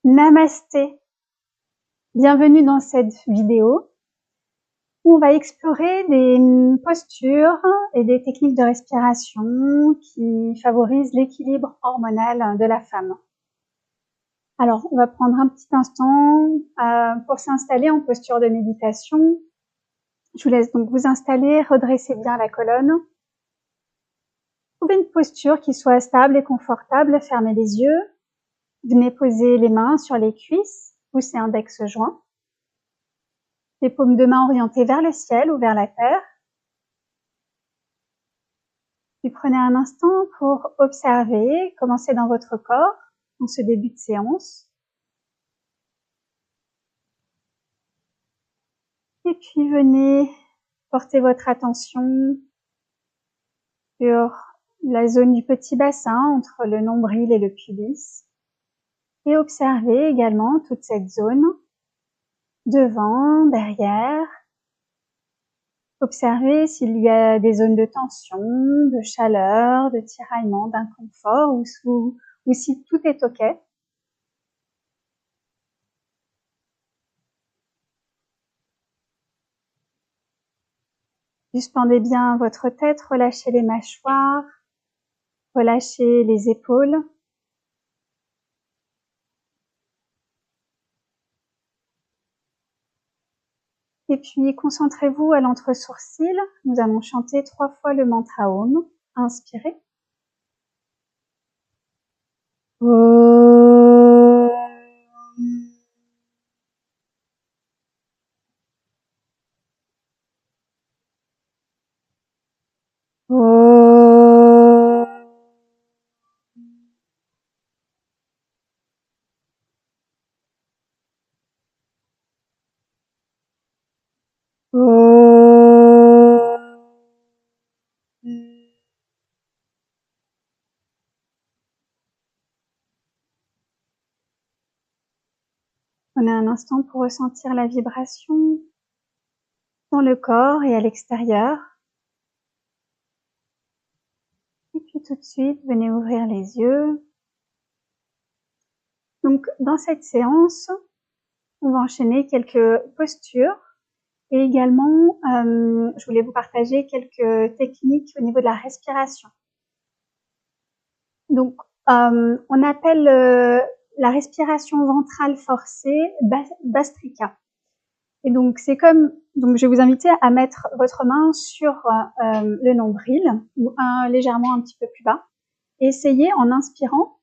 Namasté, bienvenue dans cette vidéo où on va explorer des postures et des techniques de respiration qui favorisent l'équilibre hormonal de la femme. Alors, on va prendre un petit instant pour s'installer en posture de méditation. Je vous laisse donc vous installer, redresser bien la colonne. Trouvez une posture qui soit stable et confortable, fermez les yeux. Venez poser les mains sur les cuisses, poussez index joint. Les paumes de main orientées vers le ciel ou vers la terre. Puis prenez un instant pour observer, commencer dans votre corps, en ce début de séance. Et puis venez porter votre attention sur la zone du petit bassin entre le nombril et le pubis. Et observez également toute cette zone, devant, derrière. Observez s'il y a des zones de tension, de chaleur, de tiraillement, d'inconfort ou si tout est OK. Suspendez bien votre tête, relâchez les mâchoires, relâchez les épaules. Et puis, concentrez-vous à l'entre-sourcil. Nous allons chanter 3 fois le mantra Om. Inspirez. Om. Om. Prenez un instant pour ressentir la vibration dans le corps et à l'extérieur. Et puis tout de suite, venez ouvrir les yeux. Donc, dans cette séance, on va enchaîner quelques postures et également, je voulais vous partager quelques techniques au niveau de la respiration. Donc, on appelle la respiration ventrale forcée Bhastrika. Et donc, c'est comme, donc je vais vous inviter à mettre votre main sur le nombril ou légèrement un petit peu plus bas et essayez en inspirant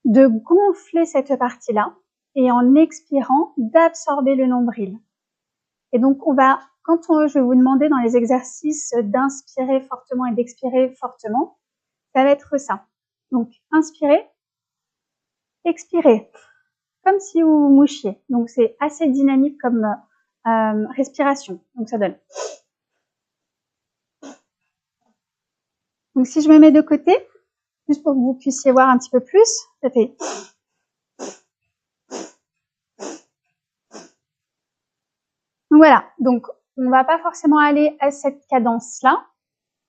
de gonfler cette partie-là et en expirant d'absorber le nombril. Et donc, je vais vous demander dans les exercices d'inspirer fortement et d'expirer fortement, ça va être ça. Donc, inspirez, expirez, comme si vous mouchiez. Donc, c'est assez dynamique comme respiration. Donc, ça donne. Donc, si je me mets de côté, juste pour que vous puissiez voir un petit peu plus, ça fait. Donc, voilà. Donc, on ne va pas forcément aller à cette cadence-là.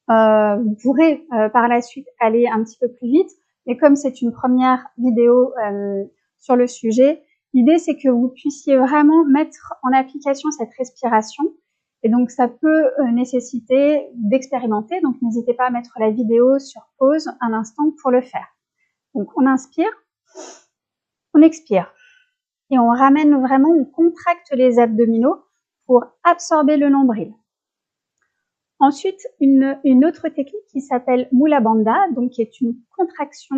Vous pourrez par la suite aller un petit peu plus vite, mais comme c'est une première vidéo sur le sujet, l'idée c'est que vous puissiez vraiment mettre en application cette respiration et donc ça peut nécessiter d'expérimenter, donc n'hésitez pas à mettre la vidéo sur pause un instant pour le faire. Donc on inspire, on expire et on ramène vraiment, on contracte les abdominaux pour absorber le nombril. Ensuite, une autre technique qui s'appelle Mula Bandha, donc qui est une contraction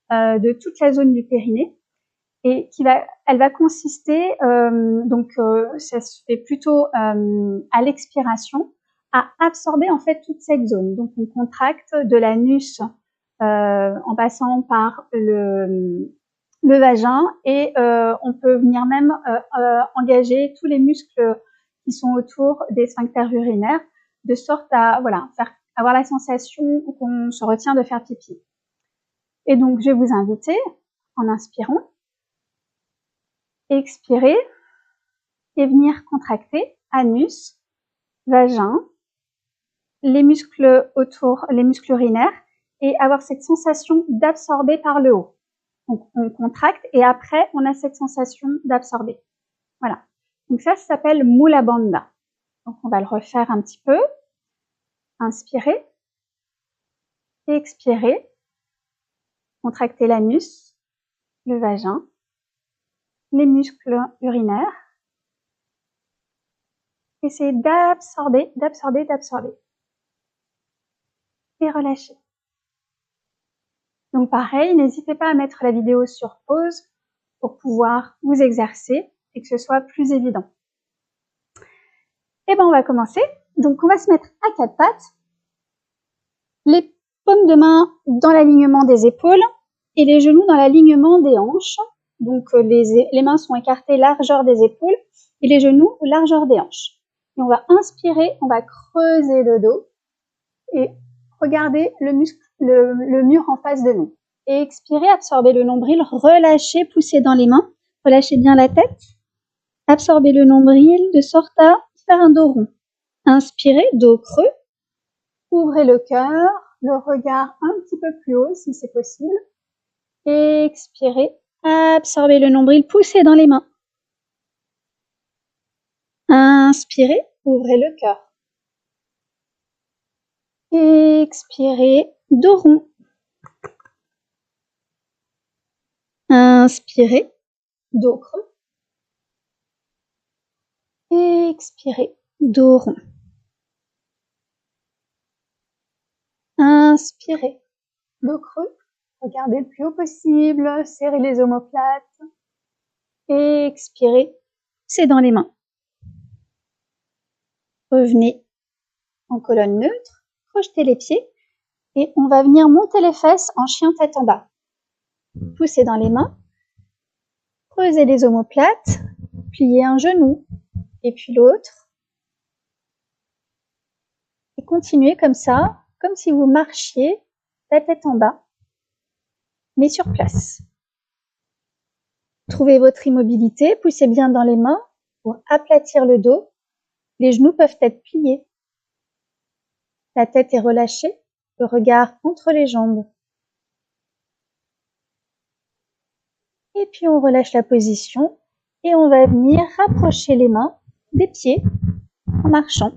de toute la zone du périnée et elle va consister, ça se fait plutôt à l'expiration, à absorber en fait toute cette zone. Donc on contracte de l'anus en passant par le vagin et on peut venir même engager tous les muscles qui sont autour des sphincters urinaires, de sorte à avoir la sensation qu'on se retient de faire pipi. Et donc, je vais vous inviter, en inspirant, expirer et venir contracter anus, vagin, les muscles autour, les muscles urinaires, et avoir cette sensation d'absorber par le haut. Donc, on contracte et après, on a cette sensation d'absorber. Voilà. Donc ça s'appelle Mula Bandha. Donc, on va le refaire un petit peu. Inspirez. Expirez. Contractez l'anus, le vagin, les muscles urinaires. Essayez d'absorber, d'absorber, d'absorber. Et relâchez. Donc pareil, n'hésitez pas à mettre la vidéo sur pause pour pouvoir vous exercer et que ce soit plus évident. Et ben on va commencer. Donc on va se mettre à quatre pattes, les paumes de main dans l'alignement des épaules et les genoux dans l'alignement des hanches. Donc les mains sont écartées largeur des épaules et les genoux largeur des hanches. Et on va inspirer, on va creuser le dos et regarder le mur en face de nous. Et expirez, absorbez le nombril, relâchez, poussez dans les mains, relâchez bien la tête, absorbez le nombril de sorte à faire un dos rond. Inspirez, dos creux, ouvrez le cœur, le regard un petit peu plus haut si c'est possible. Expirez, absorbez le nombril, poussez dans les mains. Inspirez, ouvrez le cœur. Expirez, dos rond. Inspirez, dos creux. Expirez, dos rond. Inspirez, dos creux. Regardez le plus haut possible, serrez les omoplates. Expirez, c'est dans les mains. Revenez en colonne neutre, crochetez les pieds et on va venir monter les fesses en chien tête en bas. Poussez dans les mains, creusez les omoplates, pliez un genou et puis l'autre. Et continuez comme ça, comme si vous marchiez la tête en bas, mais sur place. Trouvez votre immobilité, poussez bien dans les mains pour aplatir le dos. Les genoux peuvent être pliés. La tête est relâchée, le regard entre les jambes. Et puis on relâche la position et on va venir rapprocher les mains des pieds en marchant.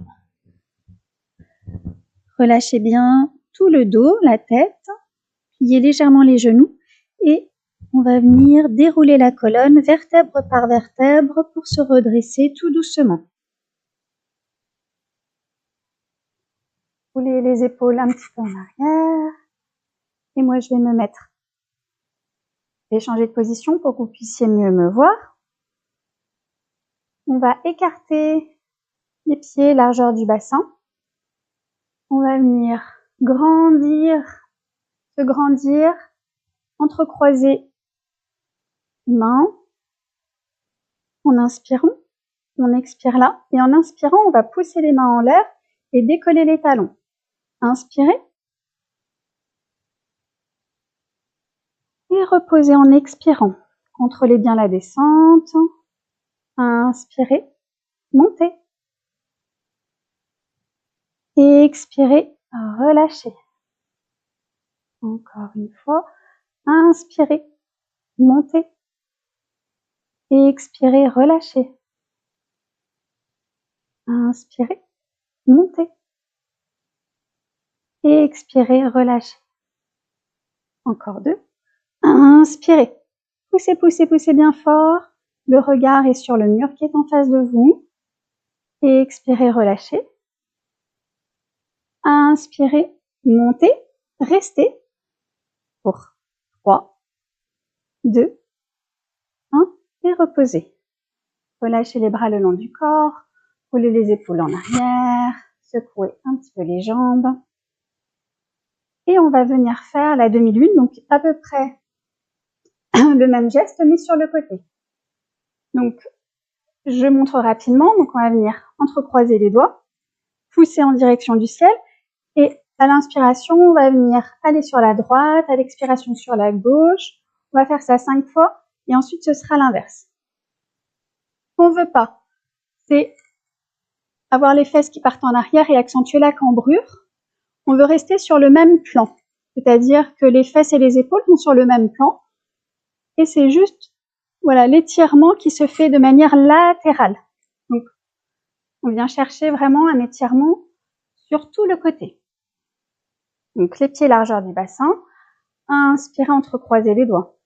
Relâchez bien tout le dos, la tête, pliez légèrement les genoux et on va venir dérouler la colonne vertèbre par vertèbre pour se redresser tout doucement. Roulez les épaules un petit peu en arrière. Et moi, je vais me mettre. Je vais changer de position pour que vous puissiez mieux me voir. On va écarter les pieds largeur du bassin. On va venir se grandir, entrecroiser les mains. En inspirant, on expire là. Et en inspirant, on va pousser les mains en l'air et décoller les talons. Inspirez. Et reposez en expirant. Contrôlez bien la descente. Inspirez. Montez. Et expirez. Relâchez. Encore une fois. Inspirez. Montez. Et expirez. Relâchez. Inspirez. Montez. Et expirez. Relâchez. Encore deux. Inspirez. Poussez, poussez, poussez bien fort. Le regard est sur le mur qui est en face de vous. Et expirez, relâchez. Inspirez, montez, restez pour 3, 2, 1 et reposez. Relâchez les bras le long du corps. Roulez les épaules en arrière. Secouez un petit peu les jambes. Et on va venir faire la demi-lune, donc à peu près le même geste, mais sur le côté. Donc, je montre rapidement. Donc, on va venir entrecroiser les doigts, pousser en direction du ciel. Et à l'inspiration, on va venir aller sur la droite, à l'expiration sur la gauche. On va faire ça 5 fois. Et ensuite, ce sera l'inverse. Ce qu'on ne veut pas, c'est avoir les fesses qui partent en arrière et accentuer la cambrure. On veut rester sur le même plan. C'est-à-dire que les fesses et les épaules sont sur le même plan. et c'est juste voilà l'étirement qui se fait de manière latérale. Donc on vient chercher vraiment un étirement sur tout le côté. Donc les pieds largeur du bassin, inspirez, entrecroisez les doigts.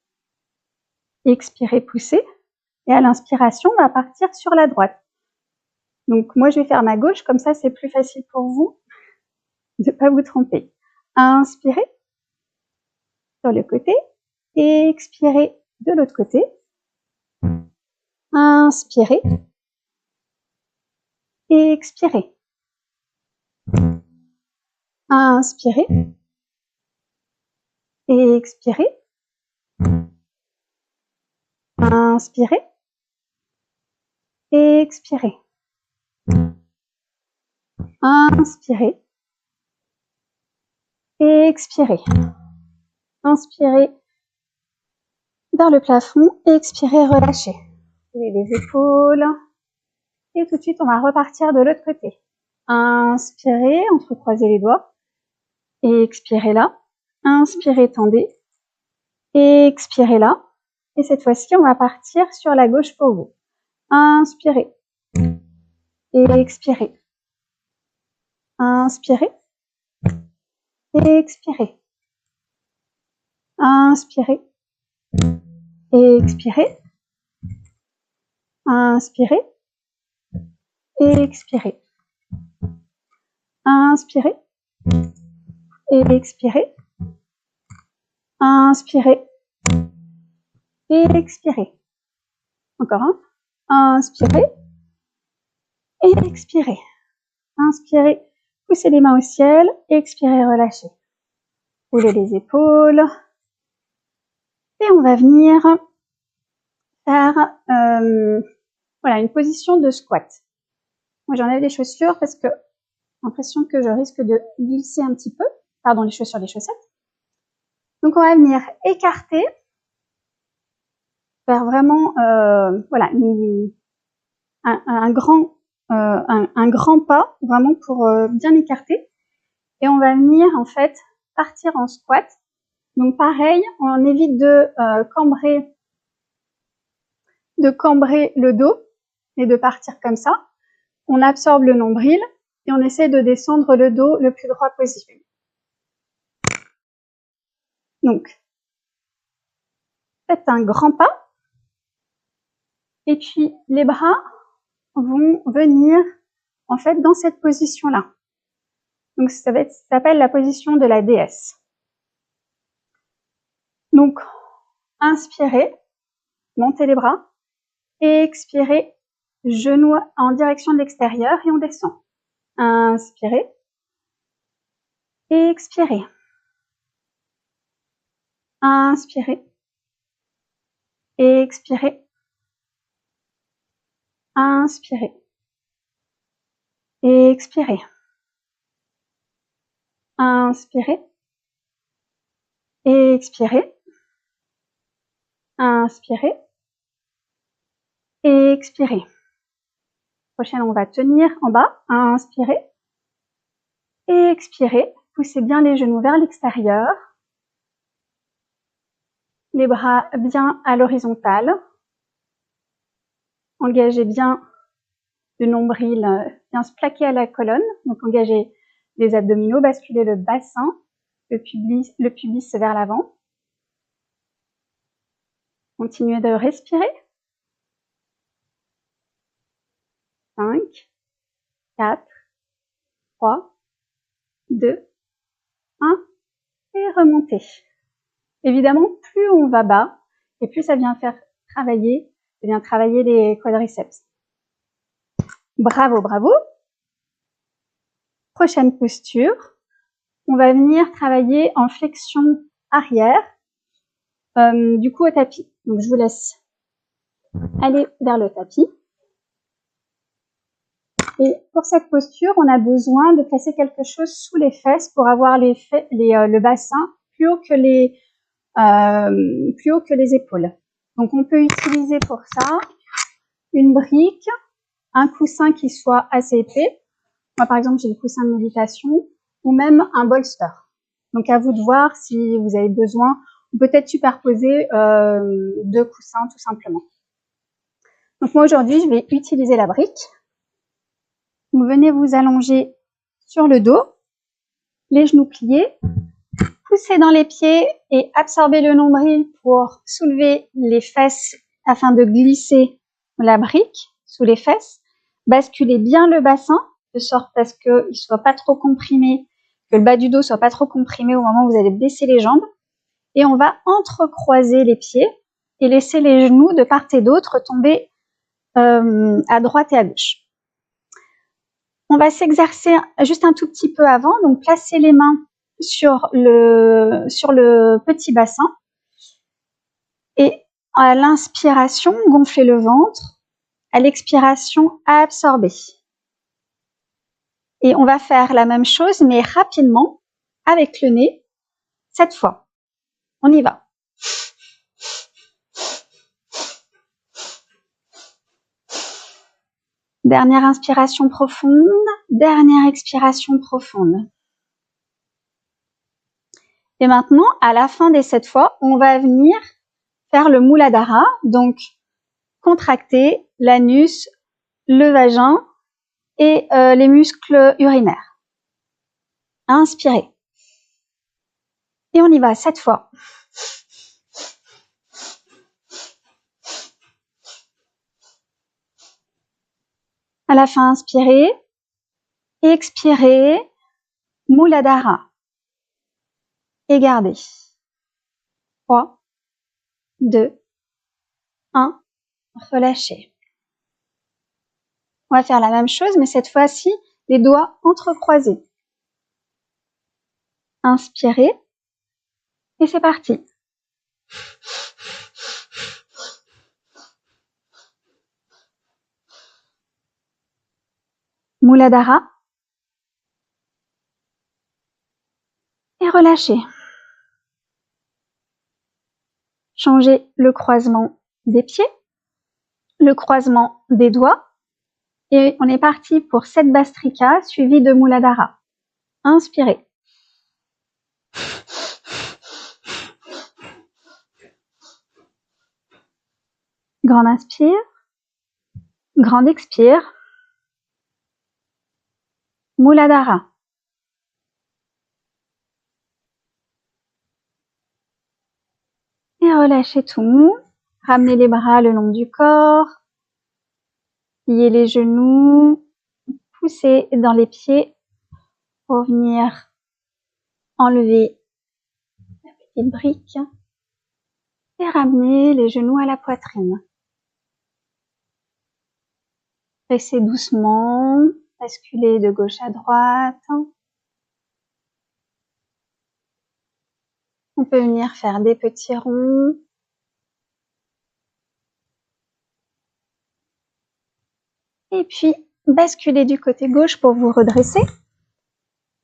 Expirez, poussez, et à l'inspiration, on va partir sur la droite. Donc moi je vais faire ma gauche, comme ça c'est plus facile pour vous de ne pas vous tromper. Inspirez sur le côté, et expirez de l'autre côté. Inspirez, et expirez. Inspirez, et expirez. Inspirez, et expirez. Inspirez, et expirez. Inspirez vers le plafond, expirez, relâchez. Les épaules. Et tout de suite, on va repartir de l'autre côté. Inspirez, entrecroisez les doigts. Et expirez là. Inspirez, tendez. Et expirez là. Et cette fois-ci, on va partir sur la gauche pour vous. Inspirez. Et expirez. Inspirez. Et expirez. Inspirez. Et expirez. Inspirez. Et expirez. Inspirez. Et expirez. Inspirez. Et expirez. Encore un. Inspirez. Et expirez. Inspirez. Poussez les mains au ciel. Expirez, relâchez. Roulez les épaules. Et on va venir faire voilà, une position de squat. Moi j'enlève les chaussures parce que j'ai l'impression que je risque de glisser un petit peu. Pardon, les chaussures, les chaussettes. Donc on va venir écarter, faire vraiment voilà, un grand pas, vraiment pour bien écarter. Et on va venir en fait partir en squat. Donc pareil, on évite de cambrer le dos et de partir comme ça. On absorbe le nombril et on essaie de descendre le dos le plus droit possible. Donc, faites un grand pas et puis les bras vont venir en fait dans cette position-là. Donc ça s'appelle la position de la déesse. Donc, inspirez, montez les bras, et expirez, genoux en direction de l'extérieur et on descend. Inspirez, et expirez. Inspirez, et expirez. Inspirez, et expirez. Inspirez, et expirez. Inspirez, et expirez. Prochaine, on va tenir en bas. Inspirez, et expirez. Poussez bien les genoux vers l'extérieur. Les bras bien à l'horizontale. Engagez bien le nombril, bien se plaquer à la colonne. Donc engagez les abdominaux, basculez le bassin, le pubis vers l'avant. Continuez de respirer. 5, 4, 3, 2, 1 et remontez. Évidemment, plus on va bas et plus ça vient travailler les quadriceps. Bravo, bravo. Prochaine posture. On va venir travailler en flexion arrière du coup au tapis. Donc je vous laisse aller vers le tapis. Et pour cette posture, on a besoin de placer quelque chose sous les fesses pour avoir le bassin plus haut que les épaules. Donc on peut utiliser pour ça une brique, un coussin qui soit assez épais. Moi par exemple j'ai le coussin de méditation ou même un bolster. Donc à vous de voir si vous avez besoin peut-être superposer 2 coussins tout simplement. Donc moi aujourd'hui, je vais utiliser la brique. Vous venez vous allonger sur le dos, les genoux pliés, poussez dans les pieds et absorbez le nombril pour soulever les fesses afin de glisser la brique sous les fesses. Basculez bien le bassin de sorte à ce qu'il ne soit pas trop comprimé, que le bas du dos soit pas trop comprimé au moment où vous allez baisser les jambes. Et on va entrecroiser les pieds et laisser les genoux de part et d'autre tomber à droite et à gauche. On va s'exercer juste un tout petit peu avant, donc placez les mains sur le petit bassin et à l'inspiration, gonflez le ventre, à l'expiration, absorbez. Et on va faire la même chose mais rapidement avec le nez, cette fois. On y va. Dernière inspiration profonde, dernière expiration profonde. Et maintenant, à la fin des 7 fois, on va venir faire le Muladhara, donc contracter l'anus, le vagin et les muscles urinaires. Inspirez. Et on y va 7 fois. À la fin, inspirez, expirez, Muladhara. Et gardez. 3, 2, 1, relâchez. On va faire la même chose, mais cette fois-ci, les doigts entrecroisés. Inspirez, et c'est parti. Muladhara. Et relâchez. Changez le croisement des pieds, le croisement des doigts. Et on est parti pour 7 Bhastrika suivi de Muladhara. Inspirez. Grande inspire. Grande expire. Muladhara. Et relâchez tout. Ramenez les bras le long du corps. Pliez les genoux. Poussez dans les pieds pour venir enlever la petite brique. Et ramenez les genoux à la poitrine. Pressez doucement. Basculez de gauche à droite. On peut venir faire des petits ronds. Et puis, basculez du côté gauche pour vous redresser.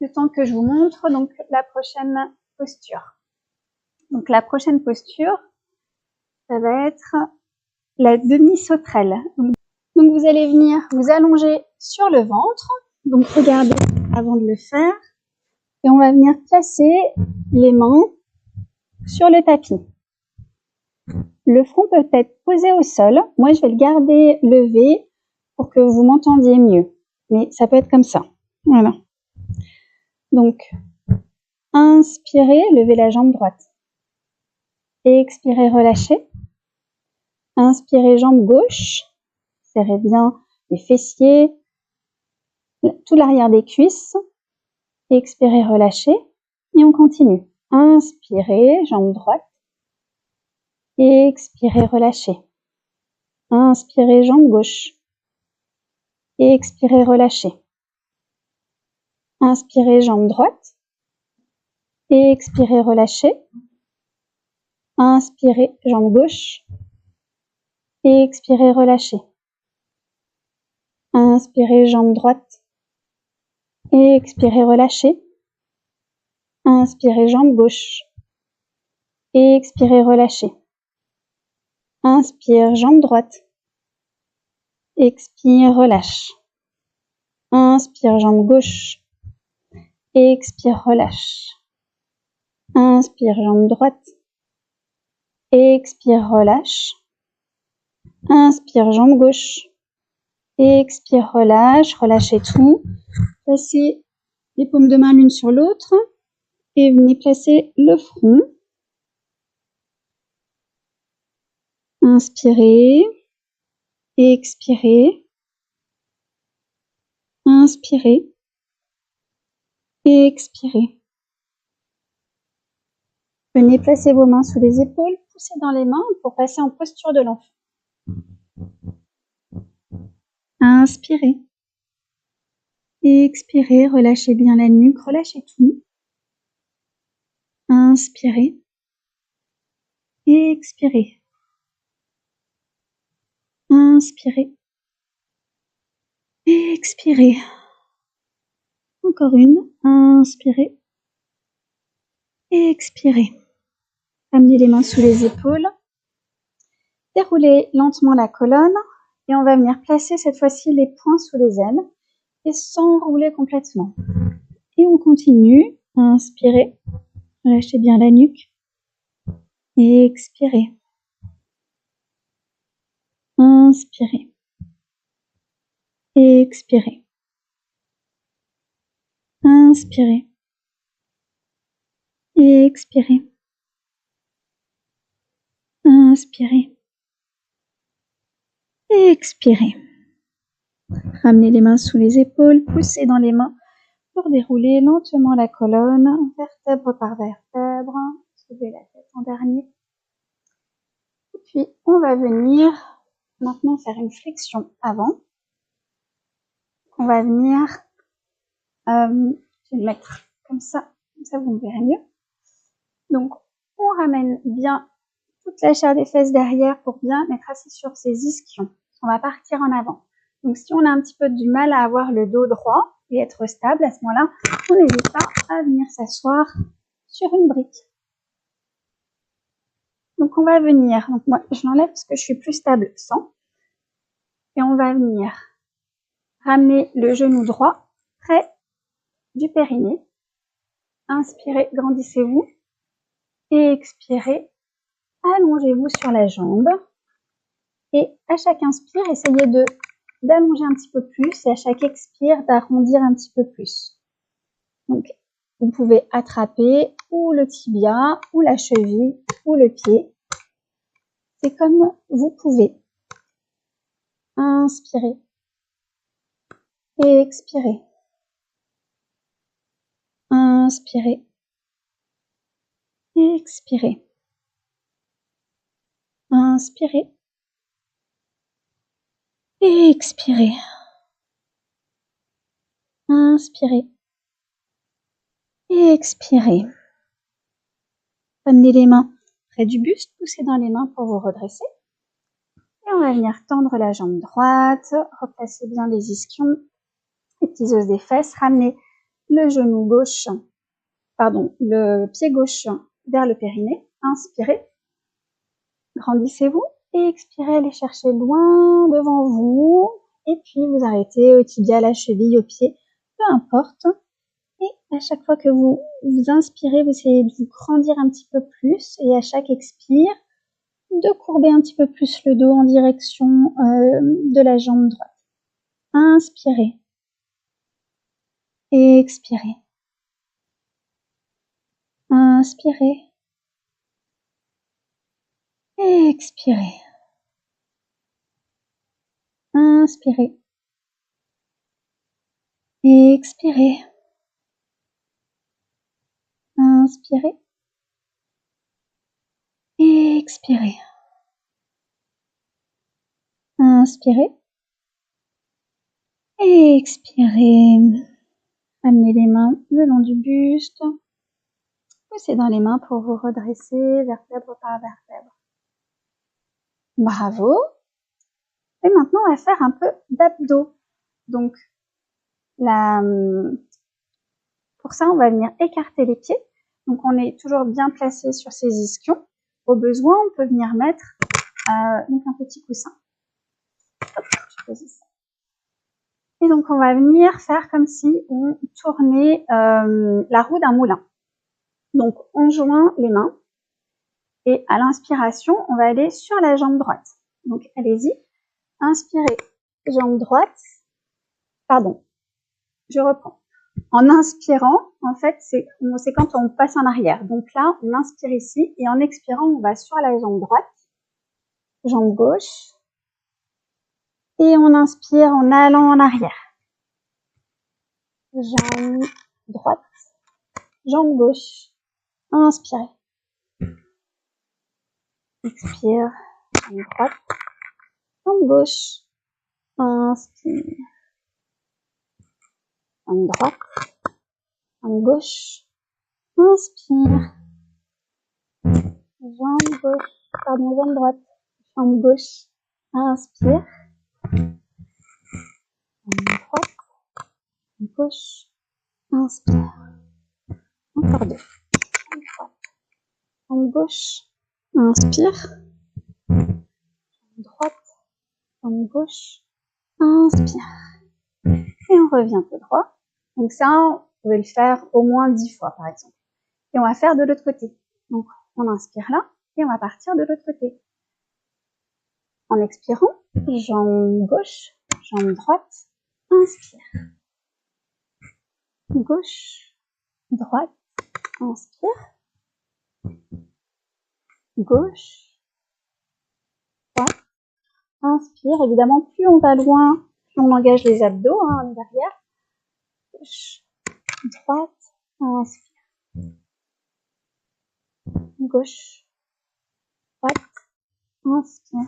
Le temps que je vous montre donc la prochaine posture. Donc la prochaine posture, ça va être la demi-sauterelle. Donc vous allez venir vous allonger sur le ventre. Donc regardez avant de le faire. Et on va venir placer les mains sur le tapis. Le front peut être posé au sol. Moi, je vais le garder levé pour que vous m'entendiez mieux. Mais ça peut être comme ça. Voilà. Donc, inspirez, levez la jambe droite. Expirez, relâchez. Inspirez, jambe gauche. Serrez bien les fessiers, tout l'arrière des cuisses. Expirez, relâchez. Et on continue. Inspirez, jambe droite. Expirez, relâchez. Inspirez, jambe gauche. Expirez, relâchez. Inspirez, jambe droite. Expirez, relâchez. Inspirez, jambe gauche. Expirez, relâchez. Inspirez, jambe droite. Expirez, relâchez. Inspirez, jambe gauche. Expirez, relâchez. Inspire, jambe droite. Expire, relâche. Inspire, jambe gauche. Expire, relâche. Inspire, jambe droite. expire, relâche. Inspire, jambe gauche. Expire, relâche, relâchez tout. Placez les paumes de main l'une sur l'autre et venez placer le front. Inspirez, expirez, inspirez, expirez. Venez placer vos mains sous les épaules, poussez dans les mains pour passer en posture de l'enfant. Inspirez. Expirez, relâchez bien la nuque, relâchez tout. Inspirez. Expirez. Inspirez. Expirez. Encore une. Inspirez. Expirez. Amenez les mains sous les épaules. Déroulez lentement la colonne et on va venir placer cette fois-ci les poings sous les ailes et s'enrouler complètement. Et on continue. Inspirez. Relâchez bien la nuque. Expirez. Inspirez. Expirez. Inspirez. Expirez. Inspirez. Expirez. Ramenez les mains sous les épaules, poussez dans les mains pour dérouler lentement la colonne, vertèbre par vertèbre. Soulevez la tête en dernier. Et puis, on va venir maintenant faire une flexion avant. On va venir, je vais le mettre comme ça vous me verrez mieux. Donc, on ramène bien toute la chair des fesses derrière pour bien être assis sur ses ischions. On va partir en avant. Donc, si on a un petit peu du mal à avoir le dos droit et être stable, à ce moment-là, on n'hésite pas à venir s'asseoir sur une brique. Donc, on va venir, donc moi, je l'enlève parce que je suis plus stable sans. Et on va venir ramener le genou droit près du périnée. Inspirez, grandissez-vous. Et expirez, allongez-vous sur la jambe. Et à chaque inspire, essayez d'allonger un petit peu plus et à chaque expire, d'arrondir un petit peu plus. Donc, vous pouvez attraper ou le tibia, ou la cheville, ou le pied. C'est comme vous pouvez. Inspirez. Et expirez. Inspirez. Et expirez. Inspirez. Et expirez. Inspirez. Et expirez. Amenez les mains près du buste, poussez dans les mains pour vous redresser. Et on va venir tendre la jambe droite, replacer bien les ischions, les petits os des fesses, ramener le genou gauche, le pied gauche vers le périnée. Inspirez, grandissez-vous et expirez, allez chercher loin devant vous. Et puis vous arrêtez au tibia, à la cheville, au pied, peu importe. Et à chaque fois que vous inspirez, vous essayez de vous grandir un petit peu plus. Et à chaque expire, de courber un petit peu plus le dos en direction de la jambe droite. Inspirez. Et expirez. Inspirez. Et expirez. Inspirez. Et expirez. Inspirez. Et expirez. Inspirez. Et expirez. Amenez les mains le long du buste. Poussez dans les mains pour vous redresser vertèbre par vertèbre. Bravo. Et maintenant, on va faire un peu d'abdos. Donc, pour ça, on va venir écarter les pieds. Donc, on est toujours bien placé sur ses ischions. Au besoin, on peut venir mettre donc un petit coussin. Hop, je pose ça. Et donc, on va venir faire comme si on tournait la roue d'un moulin. Donc, on joint les mains Et à l'inspiration, on va aller sur la jambe droite. Donc, allez-y. Inspirez, jambe droite. Pardon, je reprends. En inspirant, en fait, c'est quand on passe en arrière. Donc là, on inspire ici et en expirant, on va sur la jambe droite, jambe gauche. Et on inspire en allant en arrière. Jambe droite, jambe gauche. Inspirez. Expire, jambe droite, jambe gauche. Inspire. Jambe droite, jambe gauche. Inspire. Jambe gauche, pardon, jambe droite, jambe gauche. Inspire. Jambe droite, jambe gauche. Inspire. Encore deux. Jambe droite, jambe gauche. Inspire. Jambe droite, jambe gauche. Inspire. Et on revient tout droit. Donc ça, vous pouvez le faire au moins 10 fois, par exemple. Et on va faire de l'autre côté. Donc, on inspire là, et on va partir de l'autre côté. En expirant, jambe gauche, jambe droite, inspire. Gauche, droite, inspire. Gauche, droite, inspire. Évidemment, plus on va loin, plus on engage les abdos derrière. Gauche, droite, inspire. Gauche, droite, inspire.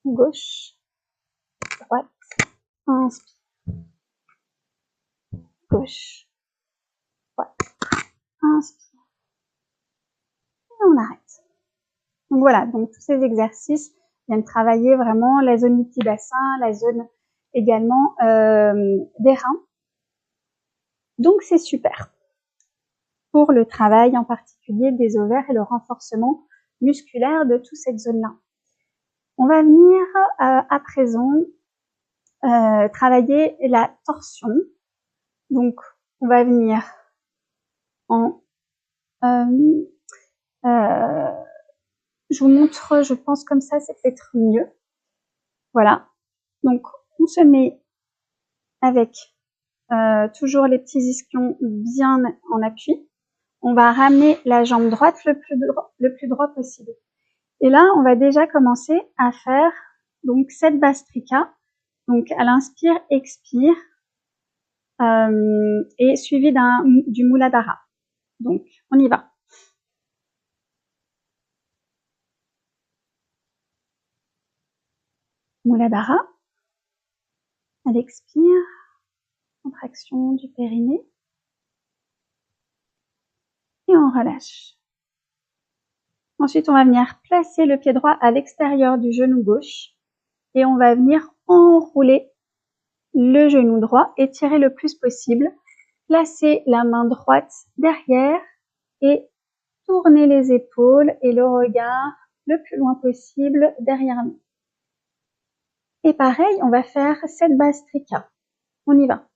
Gauche, droite, inspire. Gauche, droite, inspire. Et on arrête. Donc voilà, donc tous ces exercices viennent travailler vraiment la zone multibassin, la zone également des reins. Donc c'est super pour le travail en particulier des ovaires et le renforcement musculaire de toute cette zone-là. On va venir à présent travailler la torsion. Donc on va venir en... je vous montre, je pense comme ça, c'est peut-être mieux. Voilà. Donc on se met avec toujours les petits ischions bien en appui. On va ramener la jambe droite le plus droit possible. Et là, on va déjà commencer à faire donc cette Bhastrika. Donc à l'inspire, expire, et suivi du Muladhara. Donc on y va. Muladhara. À l'expire, contraction du périnée. Et on relâche. Ensuite, on va venir placer le pied droit à l'extérieur du genou gauche. Et on va venir enrouler le genou droit, étirer le plus possible. Placer la main droite derrière et tourner les épaules et le regard le plus loin possible derrière nous. Et pareil, on va faire cette Bhastrika. On y va.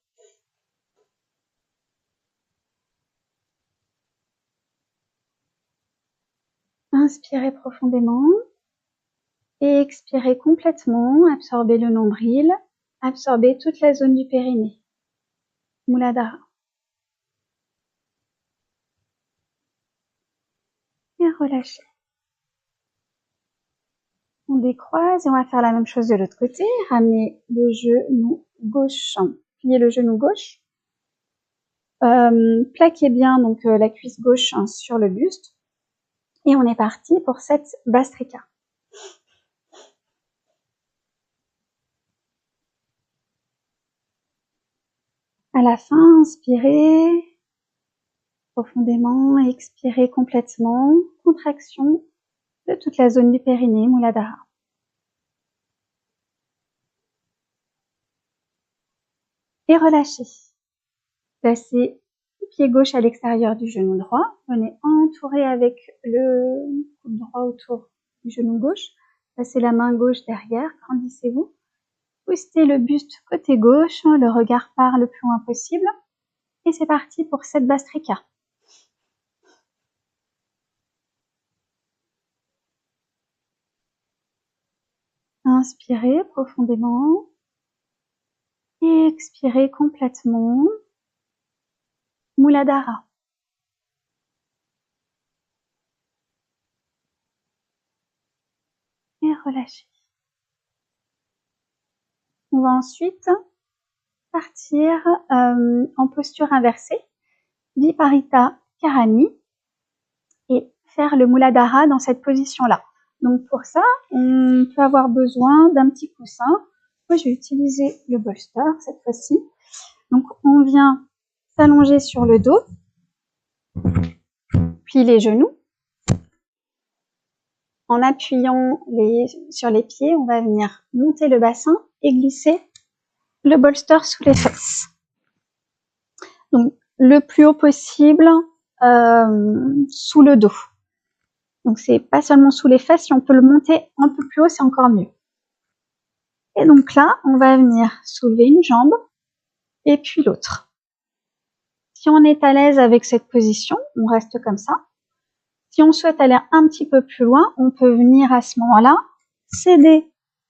Inspirez profondément et expirez complètement. Absorbez le nombril, absorbez toute la zone du périnée. Muladhara. Et relâchez. On décroise et on va faire la même chose de l'autre côté. Ramenez le genou gauche, pliez le genou gauche. Plaquez bien donc la cuisse gauche sur le buste. Et on est parti pour cette Bhastrika. À la fin, inspirez profondément, expirez complètement. Contraction de toute la zone du périnée, Muladhara. Et relâchez. Placez le pied gauche à l'extérieur du genou droit. Venez entourer avec le coude droit autour du genou gauche. Placez la main gauche derrière, grandissez-vous. Twistez le buste côté gauche, le regard part le plus loin possible. Et c'est parti pour cette Bhastrika. Inspirez profondément. Et expirez complètement. Muladhara. Et relâchez. On va ensuite partir en posture inversée, Viparita Karani, et faire le Muladhara dans cette position-là. Donc pour ça, on peut avoir besoin d'un petit coussin. Moi, je vais utiliser le bolster cette fois-ci. Donc on vient s'allonger sur le dos, puis les genoux. En appuyant sur les pieds, on va venir monter le bassin et glisser le bolster sous les fesses. Donc le plus haut possible sous le dos. Donc c'est pas seulement sous les fesses, si on peut le monter un peu plus haut, c'est encore mieux. Et donc là, on va venir soulever une jambe et puis l'autre. Si on est à l'aise avec cette position, on reste comme ça. Si on souhaite aller un petit peu plus loin, on peut venir à ce moment-là céder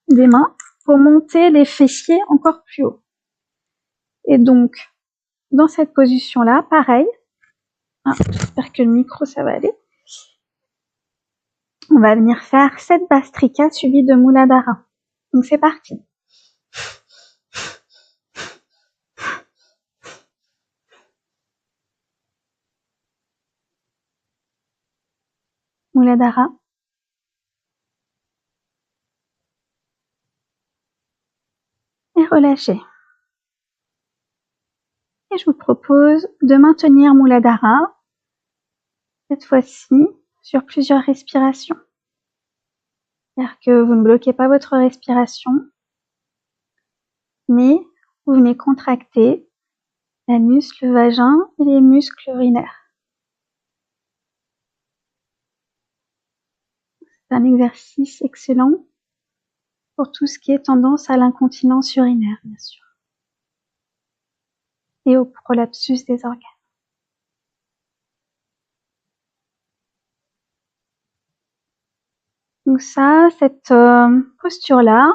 des mains pour monter les fessiers encore plus haut. Et donc, dans cette position-là, pareil. J'espère que le micro, ça va aller. On va venir faire 7 Bhastrika suivies de Muladhara. Donc c'est parti. Muladhara. Et relâchez. Et je vous propose de maintenir Muladhara, cette fois-ci, sur plusieurs respirations. C'est-à-dire que vous ne bloquez pas votre respiration, mais vous venez contracter l'anus, le vagin et les muscles urinaires. C'est un exercice excellent pour tout ce qui est tendance à l'incontinence urinaire, bien sûr, et au prolapsus des organes. Donc ça, cette posture-là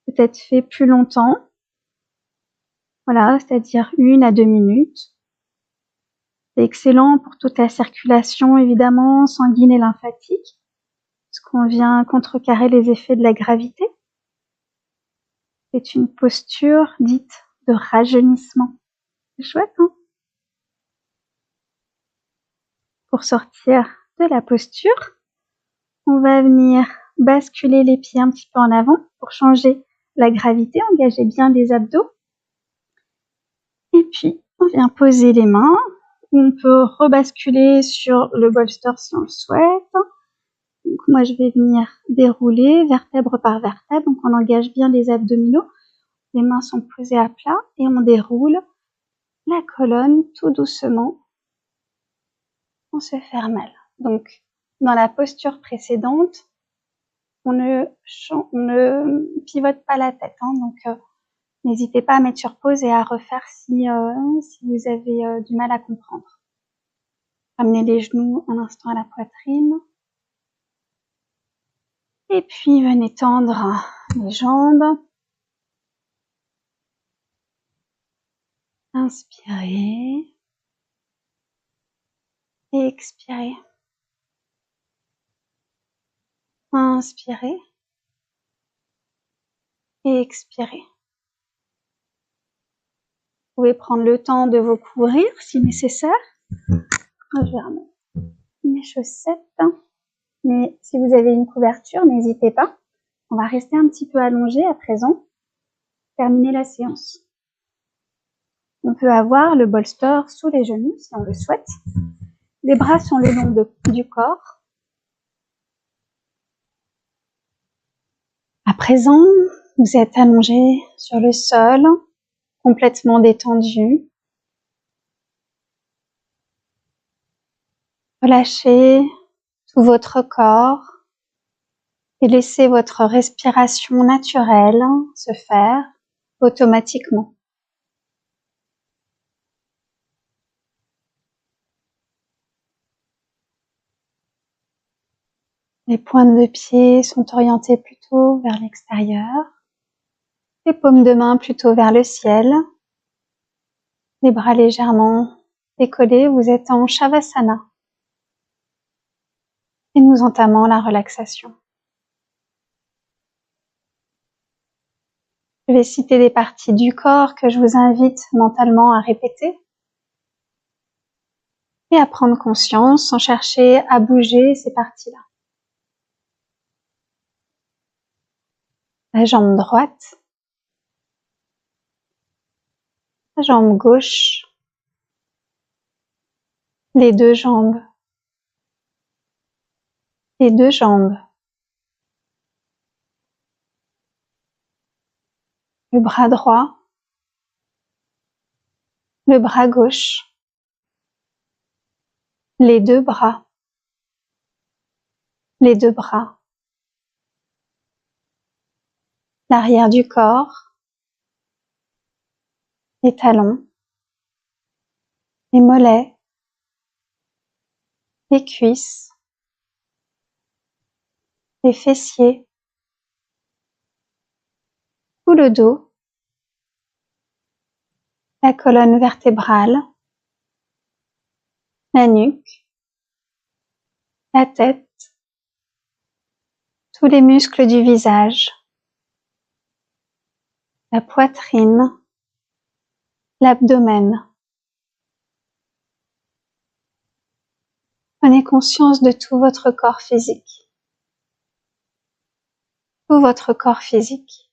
peut être fait plus longtemps, voilà, c'est-à-dire 1 à 2 minutes. C'est excellent pour toute la circulation, évidemment, sanguine et lymphatique, parce qu'on vient contrecarrer les effets de la gravité. C'est une posture dite de rajeunissement. C'est chouette, hein? Pour sortir de la posture, on va venir basculer les pieds un petit peu en avant pour changer la gravité, engager bien les abdos. Et puis, on vient poser les mains. On peut rebasculer sur le bolster si on le souhaite. Donc moi, je vais venir dérouler vertèbre par vertèbre. Donc on engage bien les abdominaux. Les mains sont posées à plat et on déroule la colonne tout doucement. On se ferme. Donc dans la posture précédente, on ne pivote pas la tête. Hein, donc n'hésitez pas à mettre sur pause et à refaire si vous avez du mal à comprendre. Ramenez les genoux un instant à la poitrine. Et puis venez tendre les jambes. Inspirez. Et expirez. Inspirez. Et expirez. Vous pouvez prendre le temps de vous couvrir si nécessaire. Je vais remettre mes chaussettes. Mais si vous avez une couverture, n'hésitez pas. On va rester un petit peu allongé à présent. Terminer la séance. On peut avoir le bolster sous les genoux si on le souhaite. Les bras sont le long du corps. À présent, vous êtes allongé sur le sol, complètement détendu. Relâchez tout votre corps et laissez votre respiration naturelle se faire automatiquement. Les pointes de pied sont orientées plutôt vers l'extérieur. Les paumes de main plutôt vers le ciel. Les bras légèrement décollés, vous êtes en Shavasana. Et nous entamons la relaxation. Je vais citer des parties du corps que je vous invite mentalement à répéter et à prendre conscience sans chercher à bouger ces parties-là. La jambe droite, la jambe gauche, les deux jambes, les deux jambes, le bras droit, le bras gauche, les deux bras, les deux bras, l'arrière du corps, les talons, les mollets, les cuisses, les fessiers, tout le dos, la colonne vertébrale, la nuque, la tête, tous les muscles du visage, la poitrine, l'abdomen. Prenez conscience de tout votre corps physique. Tout votre corps physique.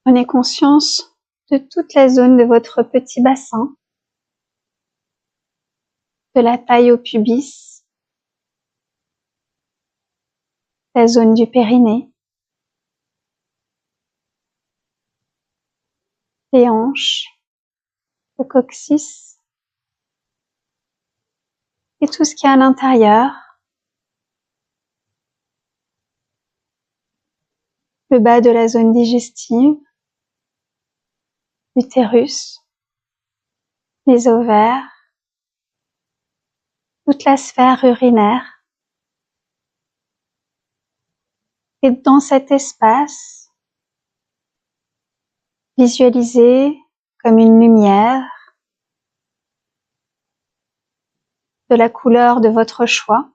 Prenez conscience de toute la zone de votre petit bassin, de la taille au pubis, la zone du périnée, les hanches, le coccyx et tout ce qui est à l'intérieur, le bas de la zone digestive, l'utérus, les ovaires, toute la sphère urinaire. Et dans cet espace, visualisez comme une lumière de la couleur de votre choix.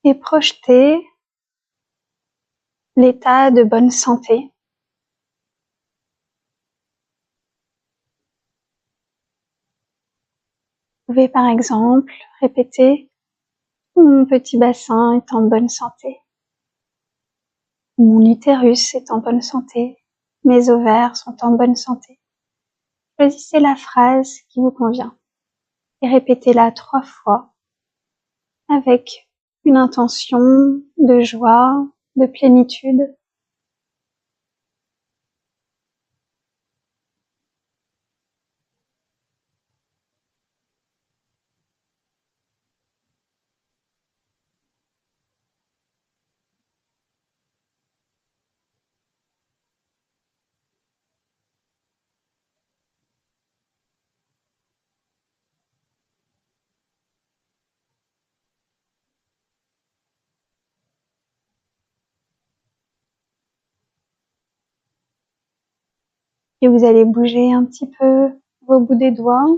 Et projetez l'état de bonne santé. Vous pouvez par exemple répéter « Mon petit bassin est en bonne santé. Mon utérus est en bonne santé. Mes ovaires sont en bonne santé. » Choisissez la phrase qui vous convient et répétez-la 3 fois avec une intention de joie, de plénitude. Et vous allez bouger un petit peu vos bouts des doigts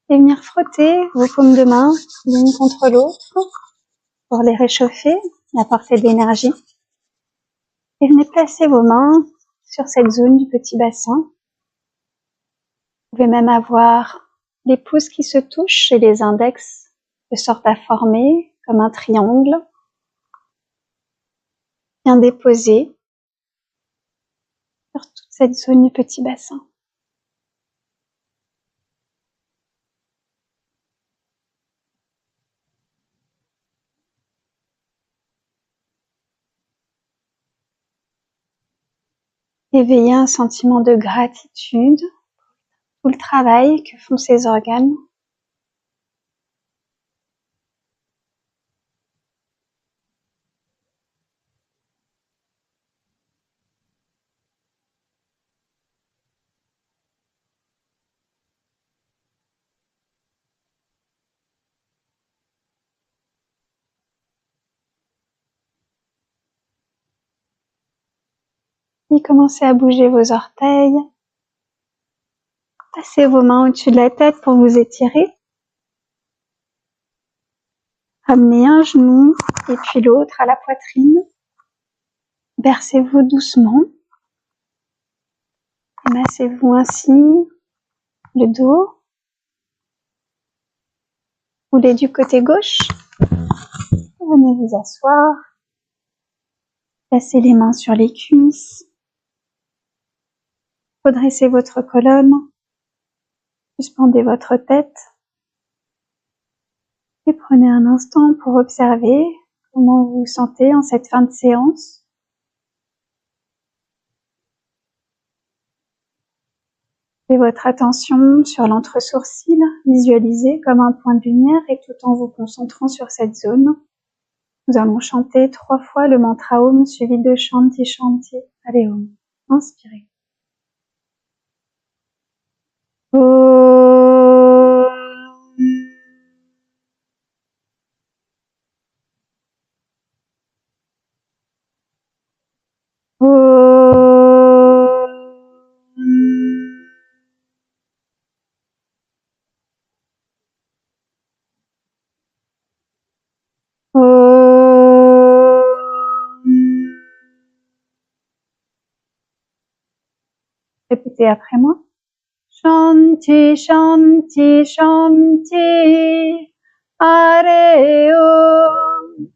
et venir frotter vos paumes de main l'une contre l'autre pour les réchauffer, apporter de l'énergie. Et venez placer vos mains sur cette zone du petit bassin. Vous pouvez même avoir les pouces qui se touchent et les index de sorte à former comme un triangle. Bien déposé sur toute cette zone du petit bassin. Éveillez un sentiment de gratitude pour tout le travail que font ces organes. Et commencez à bouger vos orteils. Passez vos mains au-dessus de la tête pour vous étirer. Amenez un genou et puis l'autre à la poitrine. Bercez-vous doucement. Et massez-vous ainsi le dos. Roulez du côté gauche. Venez vous asseoir. Placez les mains sur les cuisses. Redressez votre colonne. Suspendez votre tête. Et prenez un instant pour observer comment vous vous sentez en cette fin de séance. Et votre attention sur l'entre-sourcil, visualisez comme un point de lumière et tout en vous concentrant sur cette zone. Nous allons chanter 3 fois le mantra Om suivi de Shanti Shanti. Allez Om. Inspirez. Om. Om. Om. Répétez après moi. Shanti, Shanti, Shanti, Hare Om.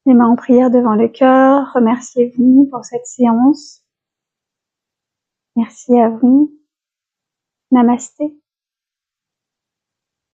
Les mains en prière devant le cœur, remerciez-vous pour cette séance. Merci à vous. Namasté.